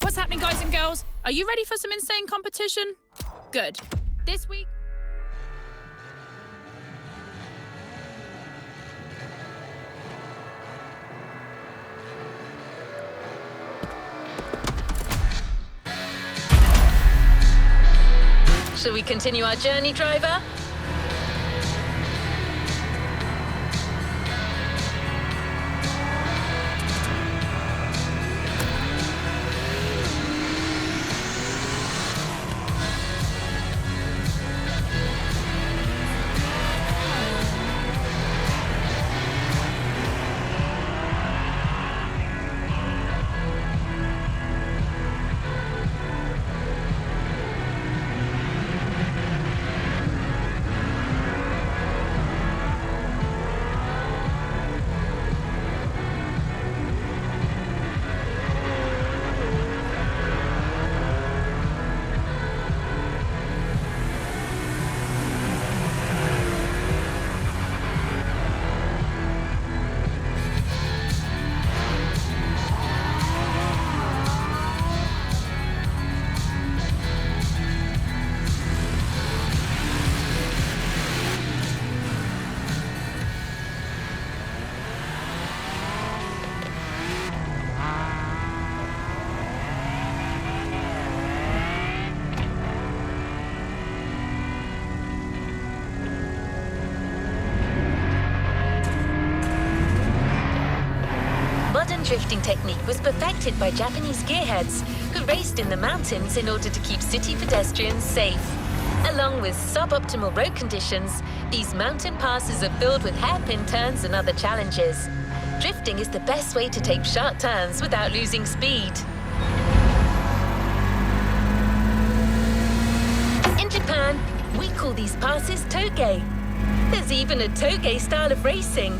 What's happening, guys and girls? Are you ready for some insane competition? Good. This week... Shall we continue our journey, driver? Drifting technique was perfected by Japanese gearheads who raced in the mountains in order to keep city pedestrians safe. Along with suboptimal road conditions, these mountain passes are filled with hairpin turns and other challenges. Drifting is the best way to take sharp turns without losing speed. In Japan, we call these passes toge. There's even a toge style of racing.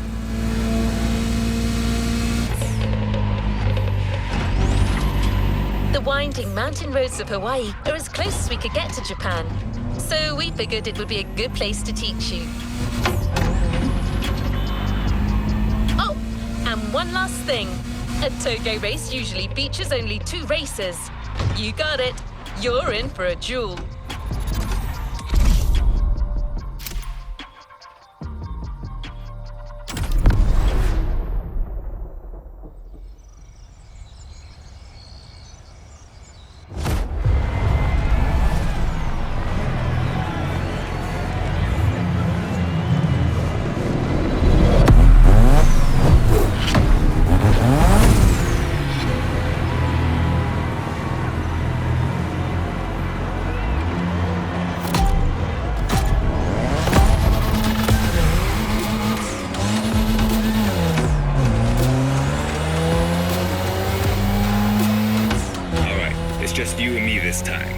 The winding mountain roads of Hawaii are as close as we could get to Japan, so we figured it would be a good place to teach you. Oh, and one last thing. A toge race usually features only 2 racers. You got it. You're in for a duel. Just you and me this time.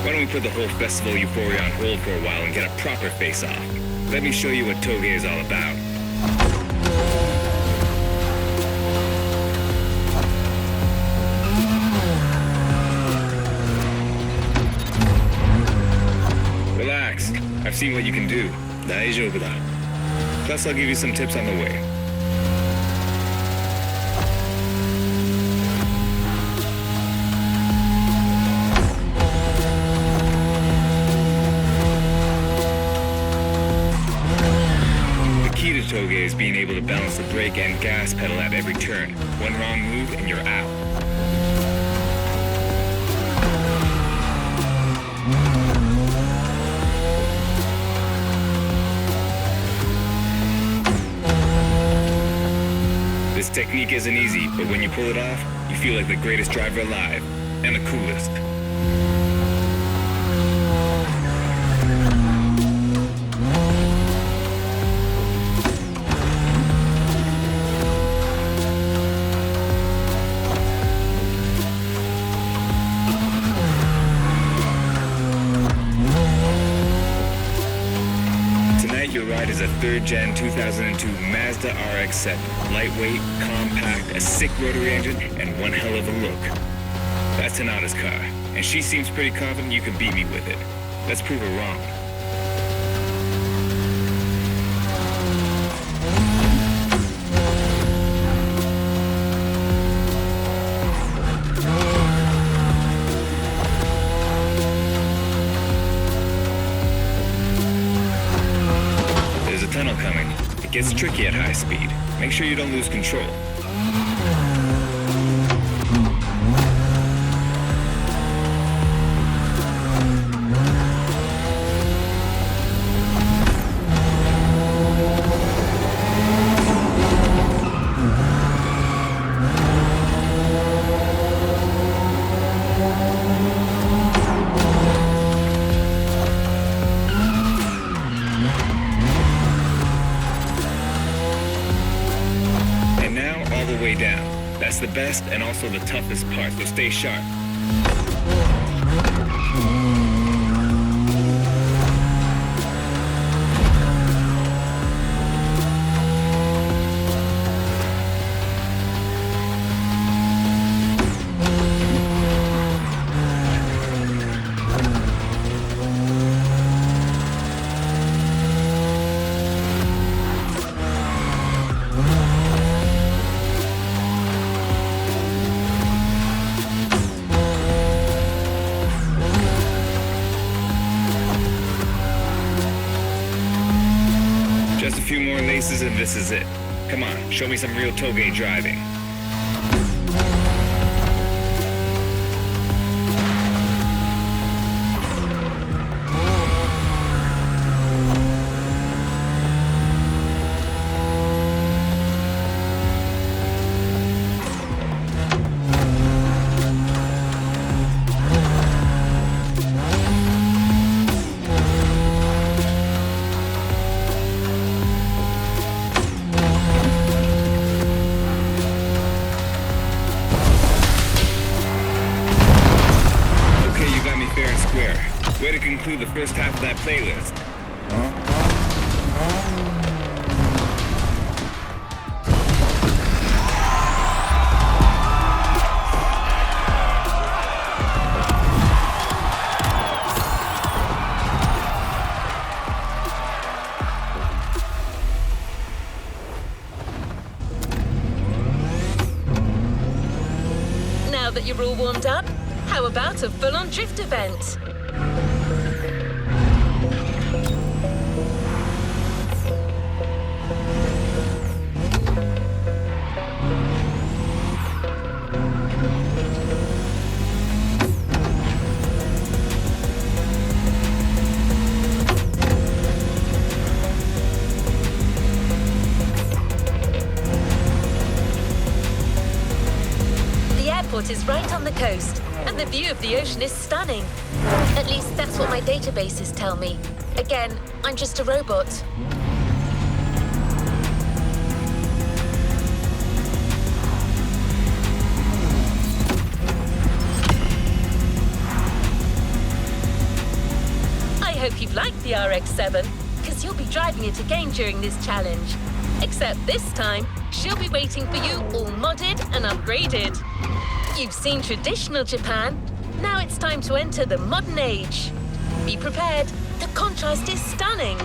Why don't we put the whole festival euphoria on hold for a while and get a proper face-off? Let me show you what toge is all about. Relax. I've seen what you can do. Daijoubu da. Plus, I'll give you some tips on the way. Toge is being able to balance the brake and gas pedal at every turn. One wrong move and you're out. This technique isn't easy, but when you pull it off, you feel like the greatest driver alive, and the coolest. Your ride is a 3rd Gen 2002 Mazda RX-7. Lightweight, compact, a sick rotary engine, and one hell of a look. That's Tanada's car, and she seems pretty confident you can beat me with it. Let's prove her wrong. gets tricky at high speed. Make sure you don't lose control. That's the best and also the toughest part, so stay sharp. Just a few more laces and this is it. Come on, show me some real toge driving. Way to conclude the first half of that playlist. Now that you're all warmed up, how about a full-on drift event? The airport is right on the coast, and the view of the ocean is stunning. At least that's what my databases tell me. Again, I'm just a robot. I hope you've liked the RX-7, because you'll be driving it again during this challenge. Except this time, she'll be waiting for you all modded and upgraded. You've seen traditional Japan. Now it's time to enter the modern age. Be prepared. The contrast is stunning.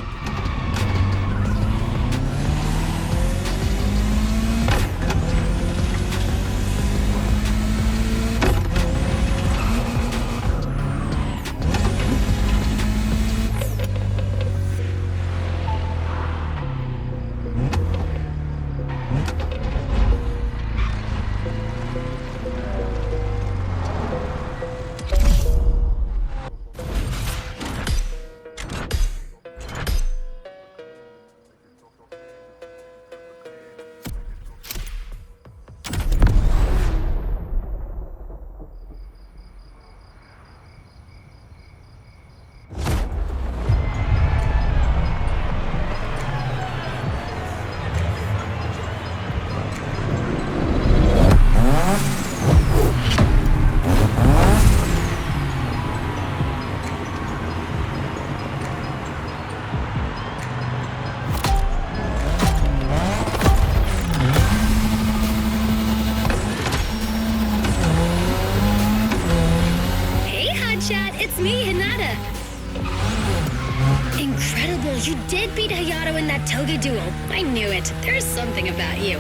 It's me, Hinata. Incredible, you did beat Hayato in that Toge duel. I knew it. There's something about you.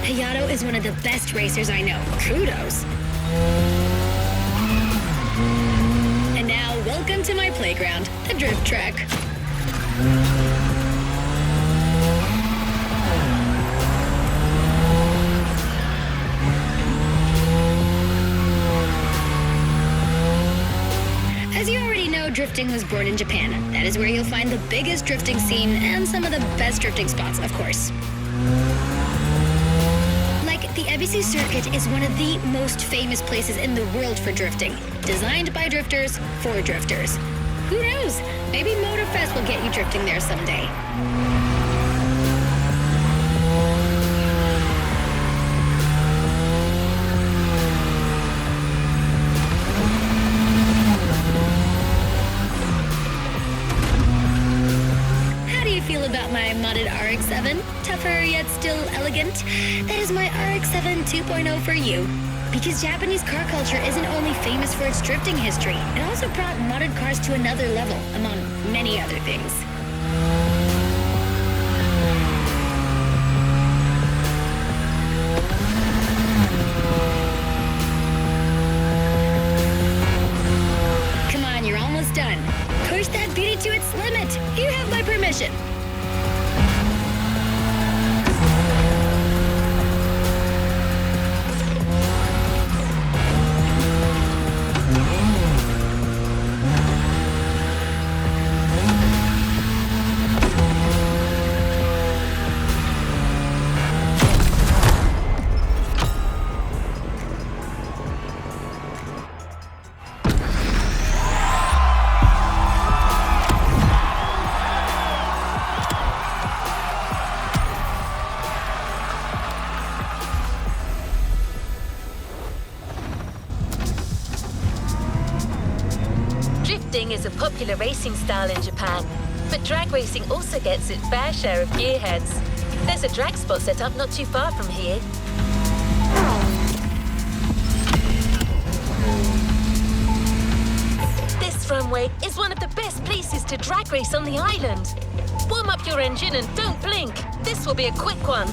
Hayato is one of the best racers I know. Kudos. And now, welcome to my playground, the drift track. drifting was born in Japan. That is where you'll find the biggest drifting scene and some of the best drifting spots, of course. Like, the Ebisu Circuit is one of the most famous places in the world for drifting. Designed by drifters, for drifters. Who knows? Maybe Motorfest will get you drifting there someday. Feel about my modded RX-7? Tougher yet still elegant? That is my RX-7 2.0 for you. Because Japanese car culture isn't only famous for its drifting history, it also brought modded cars to another level, among many other things. Come on, you're almost done. Push that beauty to its limit. You have my permission. Drifting is a popular racing style in Japan, but drag racing also gets its fair share of gearheads. There's a drag spot set up not too far from here. This runway is one of the best places to drag race on the island. Warm up your engine and don't blink. This will be a quick one.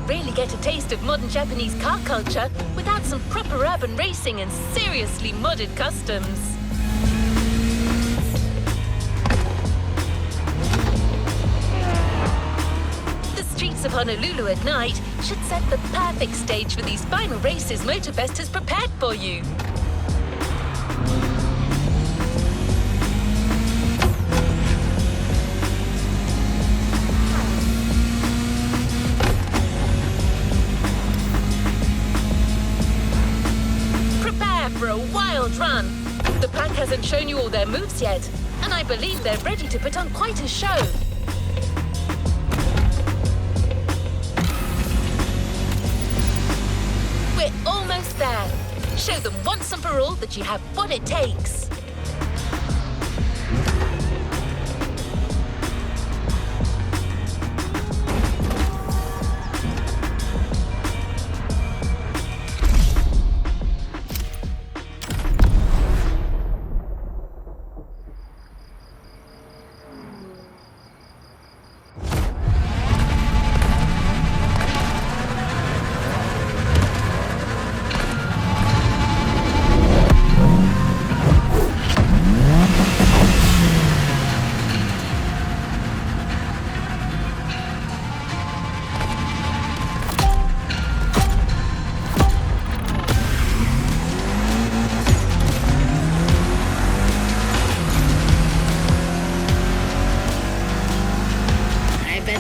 really get a taste of modern Japanese car culture without some proper urban racing and seriously modded customs. The streets of Honolulu at night should set the perfect stage for these final races Motorbest has prepared for you. For a wild run. The pack hasn't shown you all their moves yet, and I believe they're ready to put on quite a show. We're almost there. Show them once and for all that you have what it takes.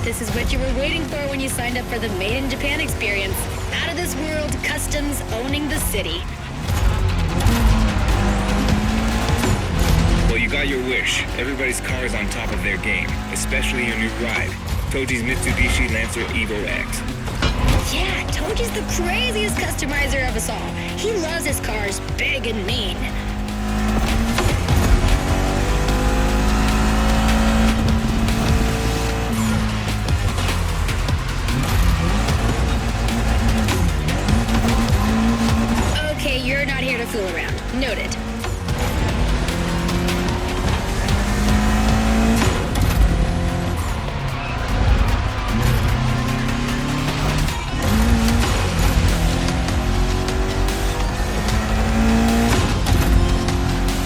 This is what you were waiting for when you signed up for the Made in Japan experience. Out of this world customs owning the city. Well, you got your wish. Everybody's car is on top of their game, especially your new ride, Toji's Mitsubishi Lancer Evo X. Yeah, Toji's the craziest customizer of us all. He loves his cars big and mean. You're not here to fool around. Noted.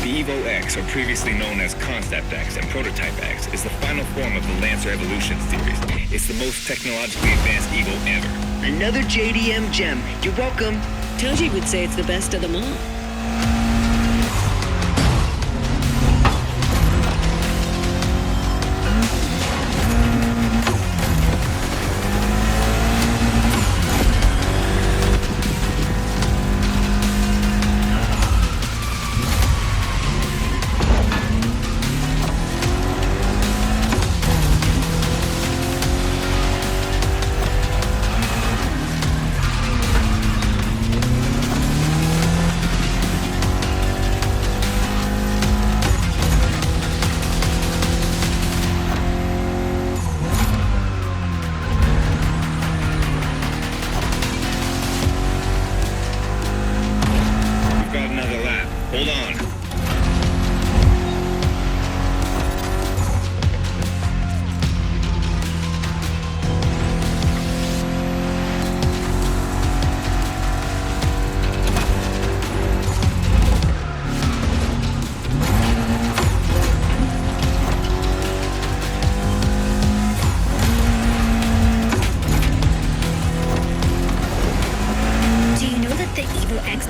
The Evo X, or previously known as Concept X and Prototype X, is the final form of the Lancer Evolution series. It's the most technologically advanced Evo ever. Another JDM gem. You're welcome. Toji would say it's the best of them all. Hold on.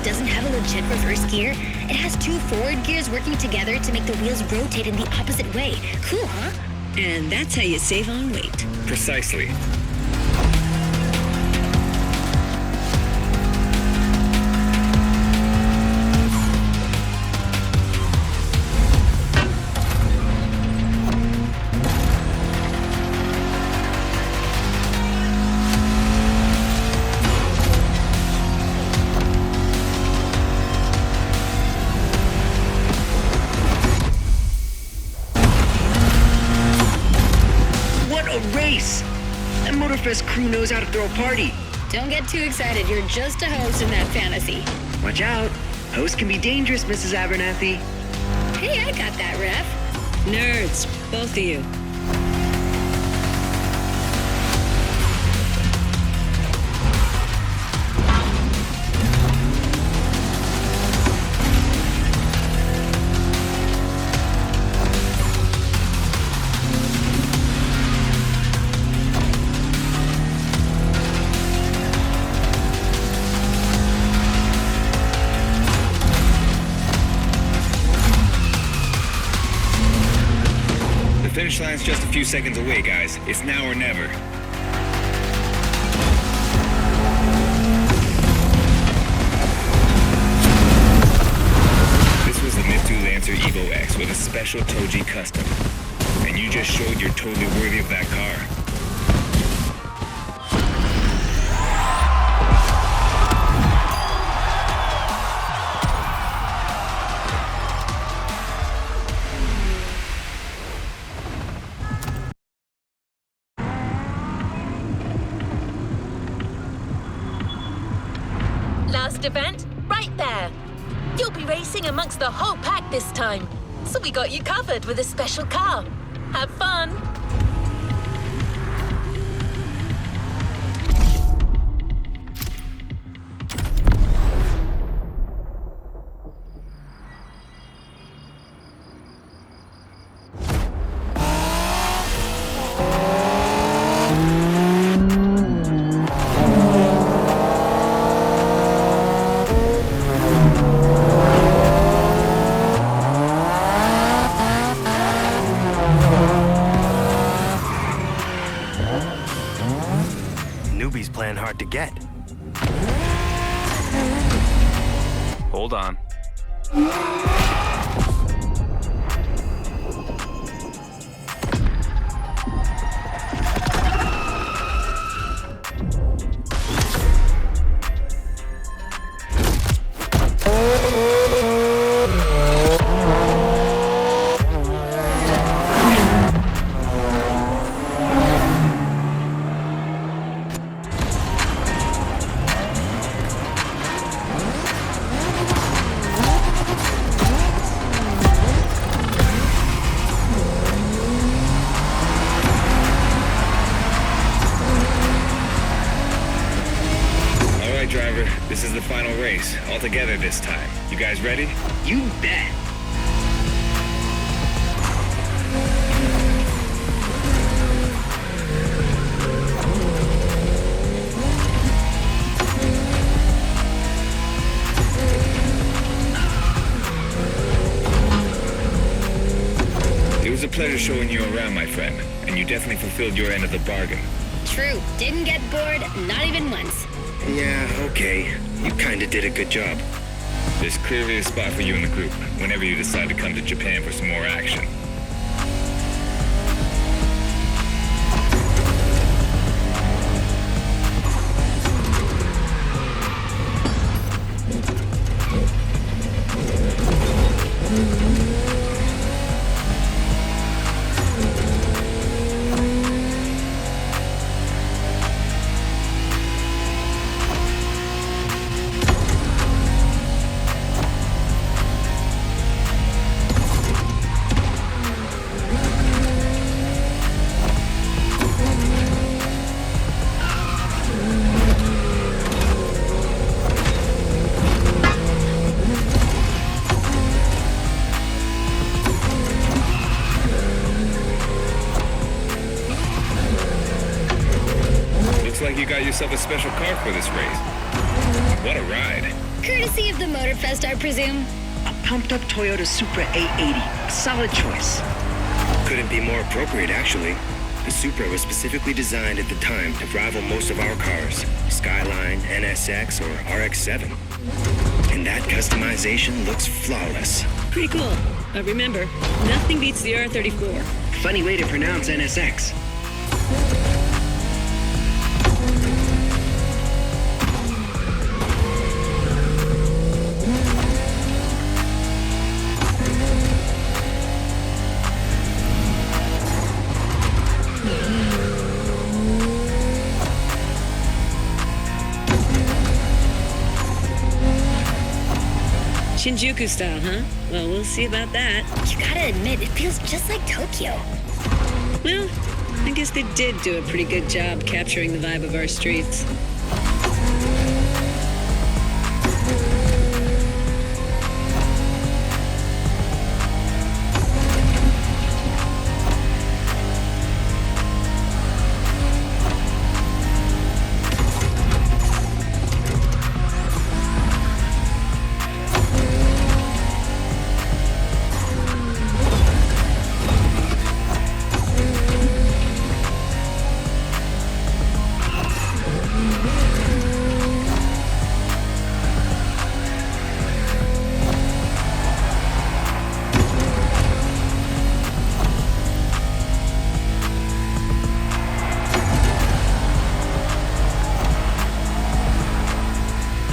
Doesn't have a legit reverse gear. It has two forward gears working together to make the wheels rotate in the opposite way. Cool, huh? And that's how you save on weight. Precisely. Race! That Motorfest crew knows how to throw a party. Don't get too excited. You're just a host in that fantasy. Watch out. Hosts can be dangerous, Mrs. Abernathy. Hey, I got that, Ref. Nerds, both of you. time's just a few seconds away, guys. It's now or never. This was the Mitsu Lancer Evo X with a special Toji custom. And you just showed you're totally worthy of that car. Last event, right there. You'll be racing amongst the whole pack this time. So we got you covered with a special car. Have fun. Newbie's playing hard to get. Hold on. Driver, this is the final race, all together this time. You guys ready? You bet. It was a pleasure showing you around, my friend, and you definitely fulfilled your end of the bargain. True. Didn't get bored, not even once. Yeah, okay. You kinda did a good job. There's clearly a spot for you in the group whenever you decide to come to Japan for some more action. Looks like you got yourself a special car for this race. What a ride. Courtesy of the Motorfest, I presume. A pumped-up Toyota Supra 880. Solid choice. Couldn't be more appropriate, actually. The Supra was specifically designed at the time to rival most of our cars. Skyline, NSX, or RX-7. And that customization looks flawless. Pretty cool. But remember, nothing beats the R34. Funny way to pronounce NSX. Shinjuku style, huh? Well, we'll see about that. You gotta admit, it feels just like Tokyo. Well, I guess they did do a pretty good job capturing the vibe of our streets.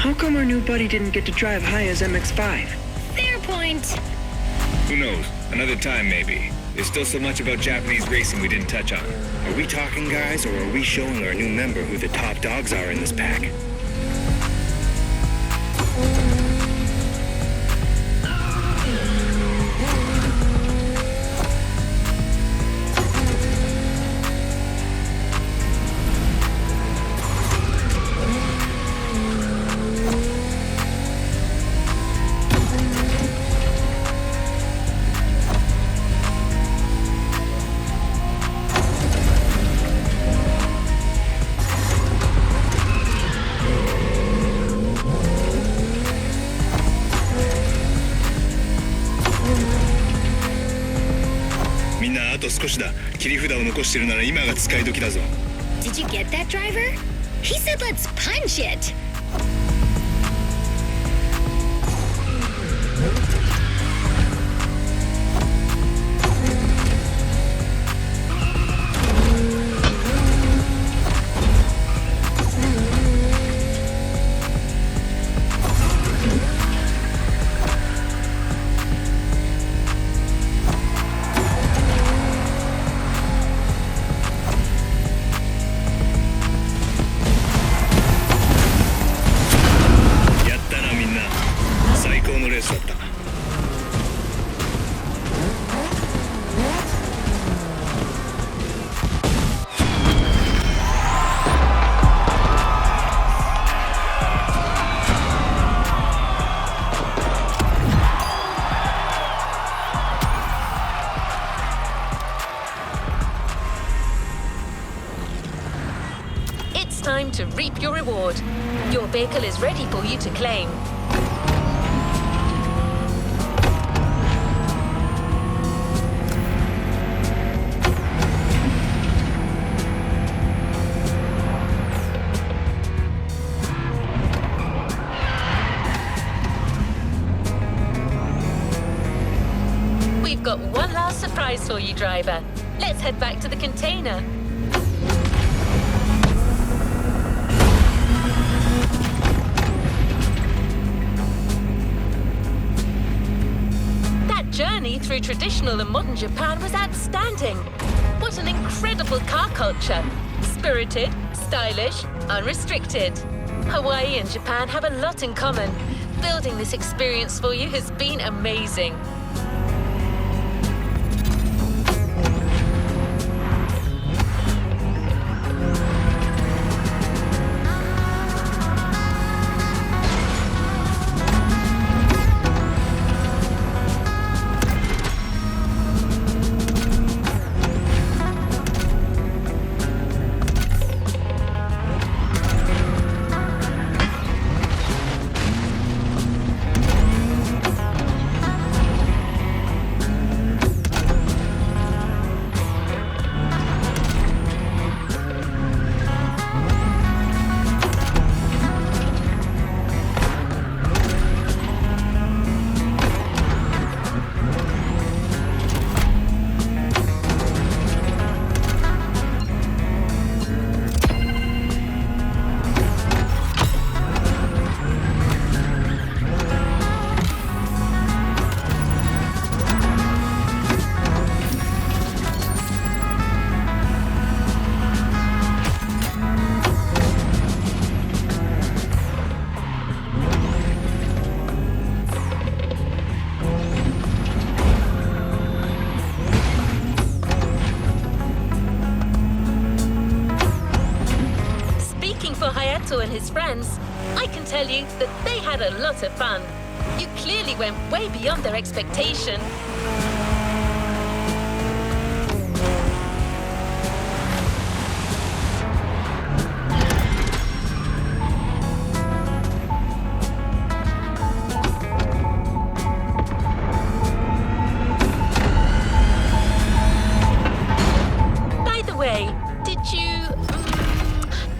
How come our new buddy didn't get to drive Haya's MX-5? Fair point. Who knows? Another time, maybe. There's still so much about Japanese racing we didn't touch on. Are we talking, guys, or are we showing our new member who the top dogs are in this pack? Did you get that, driver? He said let's punch it. Time to reap your reward. Your vehicle is ready for you to claim. We've got one last surprise for you, driver. Let's head back to the container. Journey through traditional and modern Japan was outstanding. What an incredible car culture. Spirited, stylish, unrestricted. Hawaii and Japan have a lot in common. Building this experience for you has been amazing. And his friends, I can tell you that they had a lot of fun. You clearly went way beyond their expectation. By the way, did you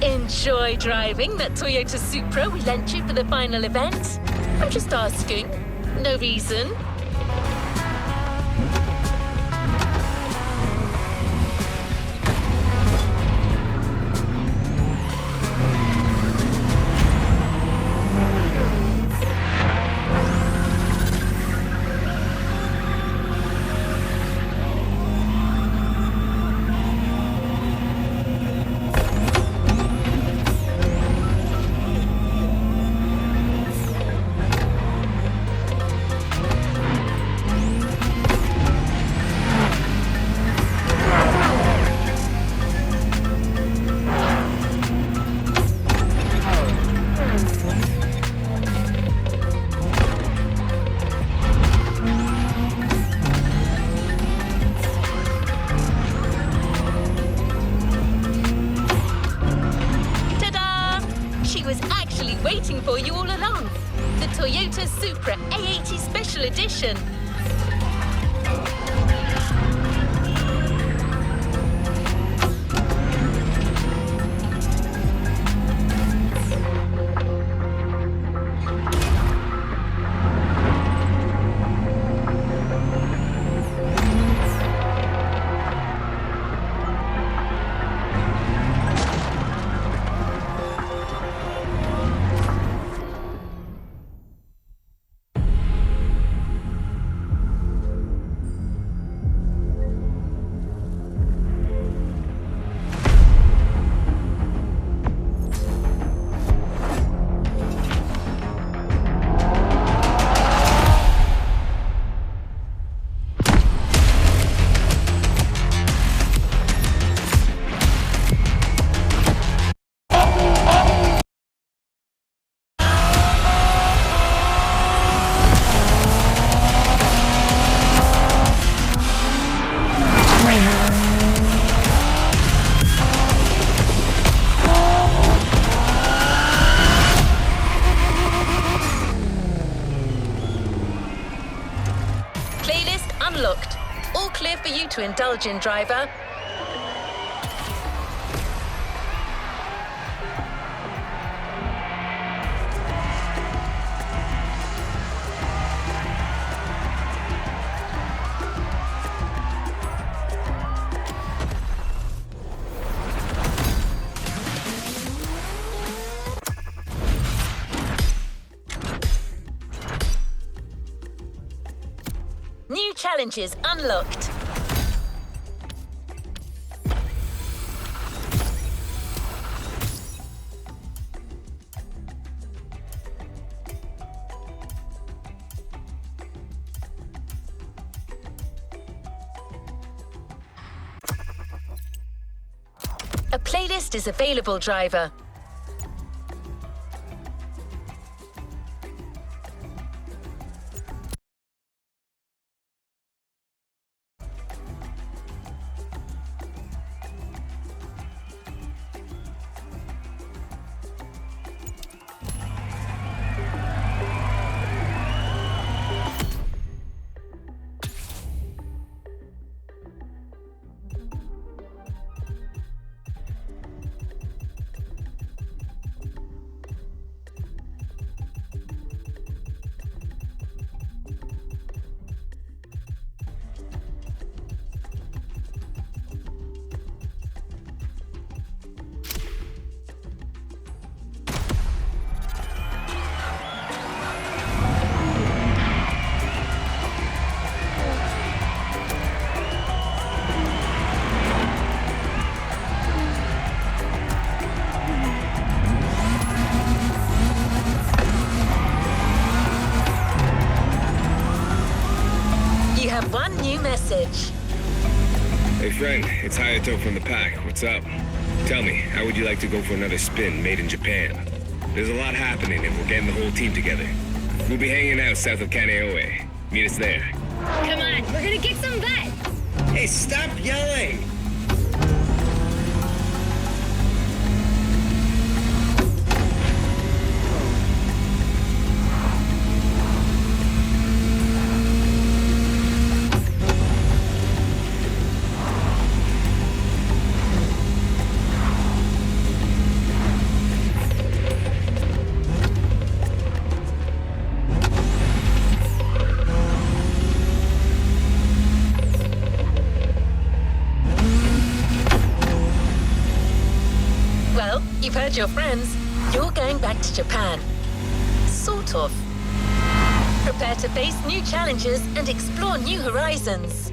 enjoy driving that Toyota Supra we lent you for the final event? I'm just asking. No reason. She was actually waiting for you all along. The Toyota Supra A80 Special Edition. Playlist unlocked. All clear for you to indulge in, driver. New challenges unlocked. A playlist is available, driver. You have one new message. Hey friend, it's Hayato from the pack. What's up? Tell me, how would you like to go for another spin made in Japan? There's a lot happening and we're getting the whole team together. We'll be hanging out south of Kaneohe. Meet us there. Come on, we're gonna kick some butt. Hey, stop yelling! Well, you've heard your friends. You're going back to Japan. Sort of. Prepare to face new challenges and explore new horizons.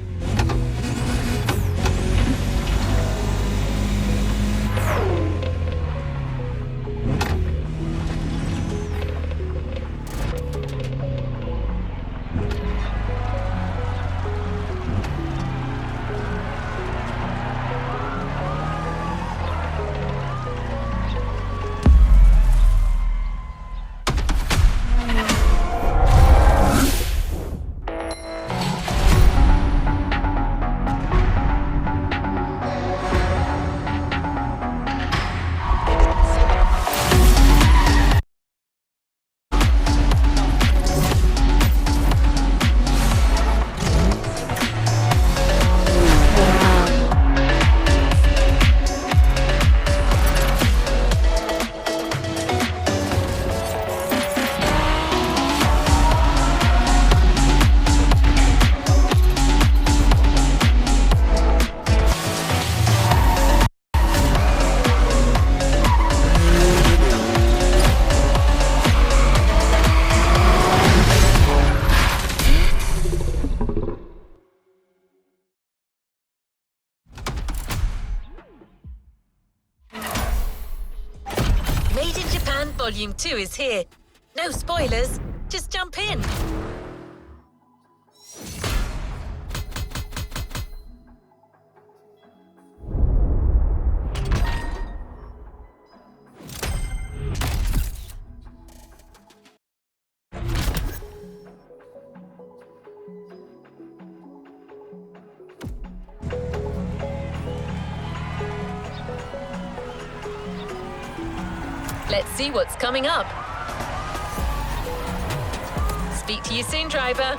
Made in Japan Volume 2 is here. No spoilers, just jump in. Let's see what's coming up. Speak to you soon, driver.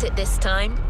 it this time.